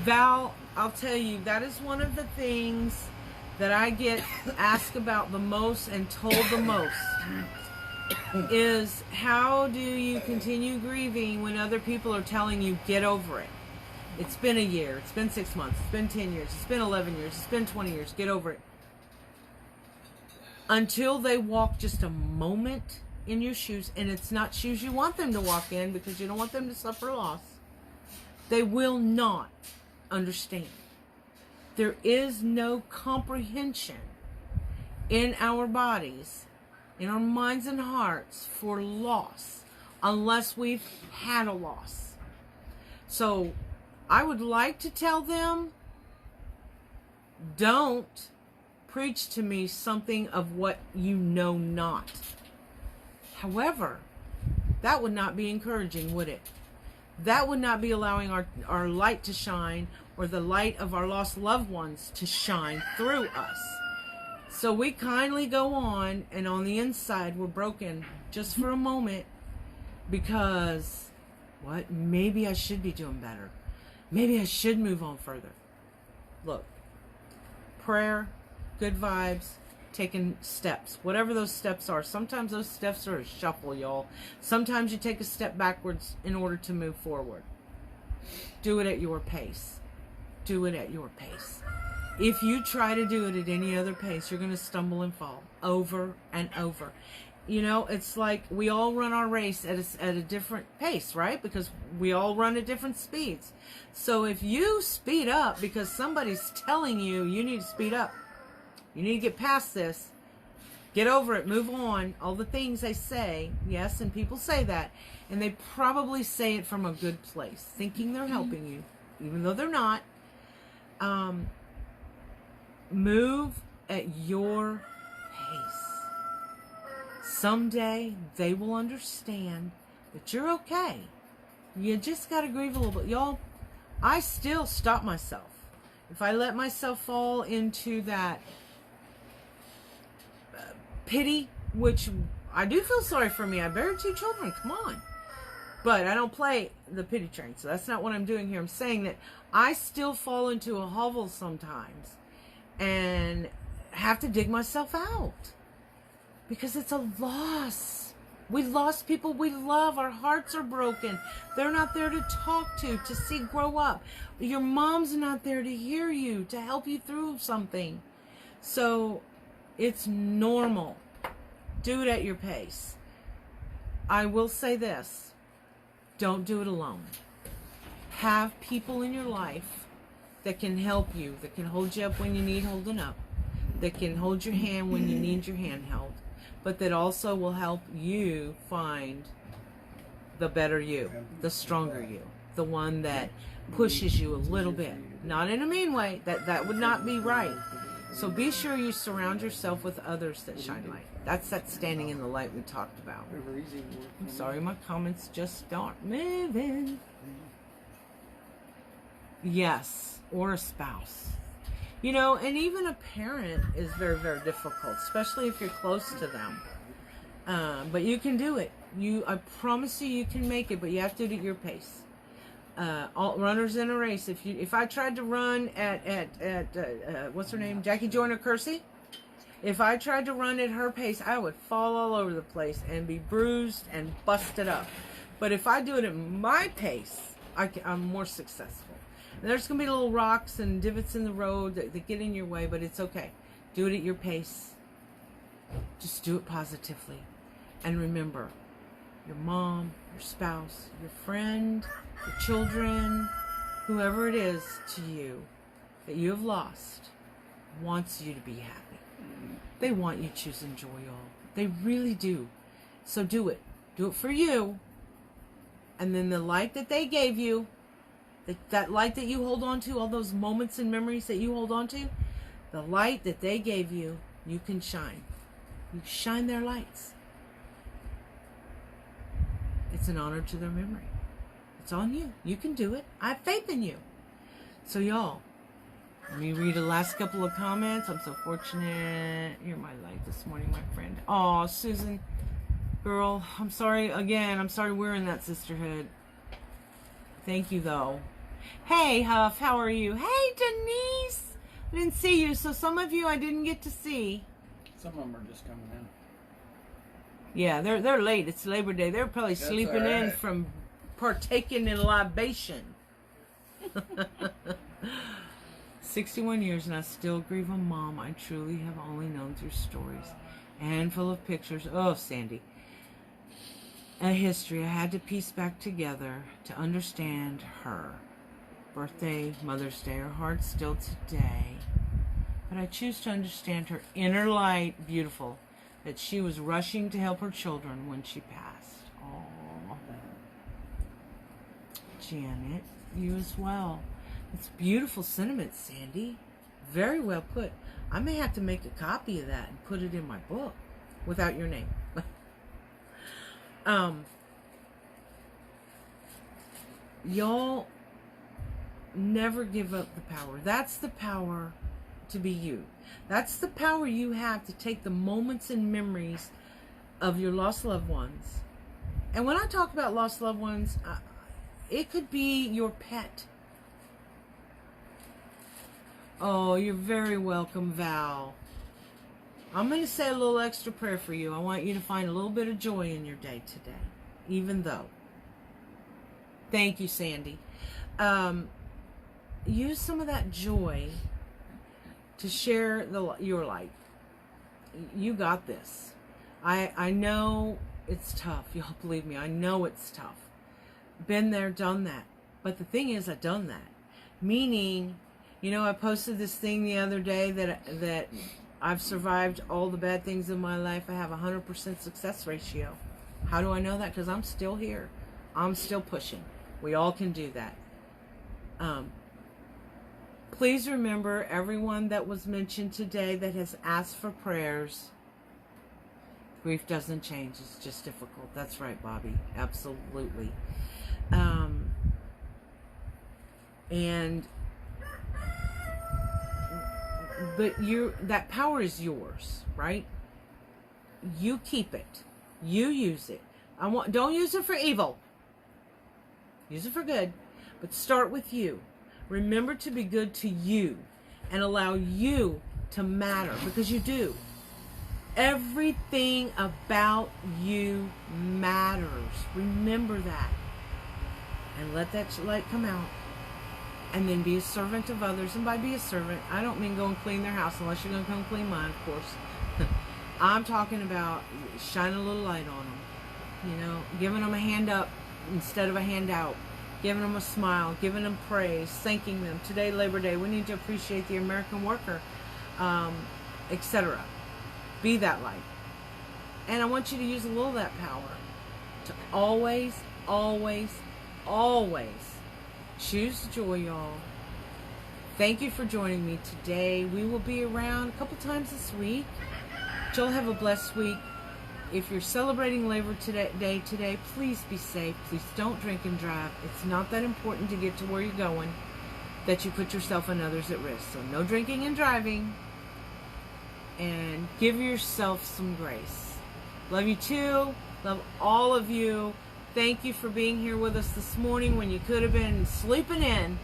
Speaker 2: Val, I'll tell you, that is one of the things that I get asked about the most and told the most is how do you continue grieving when other people are telling you get over it? It's been a year, it's been 6 months, it's been 10 years, it's been 11 years, it's been 20 years, get over it. Until they walk just a moment in your shoes, and it's not shoes you want them to walk in because you don't want them to suffer loss, they will not understand. There is no comprehension in our bodies, in our minds and hearts for loss unless we've had a loss. So I would like to tell them, don't preach to me something of what you know not. However, that would not be encouraging, would it? That would not be allowing our light to shine or the light of our lost loved ones to shine through us. So we kindly go on, and on the inside we're broken just for a moment because, what? Maybe I should be doing better. Maybe I should move on further. Look, prayer, good vibes, taking steps, whatever those steps are. Sometimes those steps are a shuffle, y'all. Sometimes you take a step backwards in order to move forward. Do it at your pace. Do it at your pace. If you try to do it at any other pace, you're going to stumble and fall over and over. You know, it's like we all run our race at a different pace, right? Because we all run at different speeds. So if you speed up because somebody's telling you you need to speed up, you need to get past this, get over it, move on, all the things they say, yes, and people say that, and they probably say it from a good place, thinking they're helping you, even though they're not. Move at your pace. Someday they will understand that you're okay. You just got to grieve a little bit. Y'all, I still stop myself. If I let myself fall into that pity, which I do feel sorry for me. I buried 2 children. Come on. But I don't play the pity train. So that's not what I'm doing here. I'm saying that I still fall into a hovel sometimes and have to dig myself out. because it's a loss. We lost people we love. Our hearts are broken. They're not there to talk to see grow up. Your mom's not there to hear you, to help you through something. So it's normal. Do it at your pace. I will say this. Don't do it alone. Have people in your life that can help you, that can hold you up when you need holding up, that can hold your hand when you need your hand held, but that also will help you find the better you, the stronger you, the one that pushes you a little bit. Not in a mean way. That would not be right. So be sure you surround yourself with others that shine light. That's that standing in the light we talked about. I'm sorry, my comments just aren't moving. Yes, or a spouse. You know, and even a parent is very, very difficult, especially if you're close to them. But you can do it. I promise you can make it, but you have to do it at your pace. All runners in a race. If I tried to run at what's her name, Jackie Joyner Kersey, if I tried to run at her pace, I would fall all over the place and be bruised and busted up. But if I do it at my pace, I'm more successful. And there's going to be little rocks and divots in the road that get in your way, but it's okay. Do it at your pace. Just do it positively. And remember, your mom, your spouse, your friend, your children, whoever it is to you that you have lost, wants you to be happy. They want you to choose enjoy all. They really do. So do it. Do it for you. And then the light that they gave you, that light that you hold on to, all those moments and memories that you hold on to, the light that they gave you, you can shine. You shine their lights. It's an honor to their memory. It's on you. You can do it. I have faith in you. So y'all, let me read the last couple of comments. I'm so fortunate. You're my light this morning, my friend. Oh, Susan, girl, I'm sorry again. I'm sorry we're in that sisterhood. Thank you, though. Hey, Huff, how are you? Hey, Denise. I didn't see you, so some of you I didn't get to see.
Speaker 1: Some of them are just coming in.
Speaker 2: Yeah, they're late. It's Labor Day. They're probably sleeping in from partaking in libation. 61 years and I still grieve a mom I truly have only known through stories. A handful of pictures. Oh, Sandy. A history I had to piece back together to understand her. Birthday, Mother's Day are hard still today. But I choose to understand her inner light, beautiful, that she was rushing to help her children when she passed. Oh, Janet, you as well. It's beautiful sentiment, Sandy. Very well put. I may have to make a copy of that and put it in my book without your name. Y'all never give up the power. That's the power to be you. That's the power you have to take the moments and memories of your lost loved ones. And when I talk about lost loved ones, it could be your pet. Oh, you're very welcome, Val. I'm going to say a little extra prayer for you. I want you to find a little bit of joy in your day today, even though. Thank you, Sandy. Use some of that joy to share your light. You got this. I know it's tough. Y'all believe me. I know it's tough. Been there, done that. But the thing is, I've done that. Meaning, you know, I posted this thing the other day that I've survived all the bad things in my life. I have a 100% success ratio. How do I know that? Because I'm still here. I'm still pushing. We all can do that. Please remember everyone that was mentioned today that has asked for prayers. Grief doesn't change. It's just difficult. That's right, Bobby. Absolutely. But that power is yours, right? You keep it. You use it. Don't use it for evil. Use it for good. But start with you. Remember to be good to you and allow you to matter, because you do. Everything about you matters. Remember that. And let that light come out. And then be a servant of others. And by be a servant, I don't mean go and clean their house unless you're going to come clean mine, of course. I'm talking about shining a little light on them. You know, giving them a hand up instead of a hand out. Giving them a smile. Giving them praise. Thanking them. Today, Labor Day, we need to appreciate the American worker, etc. Be that light. And I want you to use a little of that power to always, always, always choose joy, y'all. Thank you for joining me today. We will be around a couple times this week. Y'all have a blessed week. If you're celebrating Labor Day today, please be safe. Please don't drink and drive. It's not that important to get to where you're going that you put yourself and others at risk. So no drinking and driving. And give yourself some grace. Love you too. Love all of you. Thank you for being here with us this morning when you could have been sleeping in.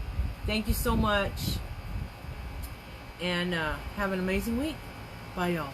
Speaker 2: Thank you so much. And have an amazing week. Bye, y'all.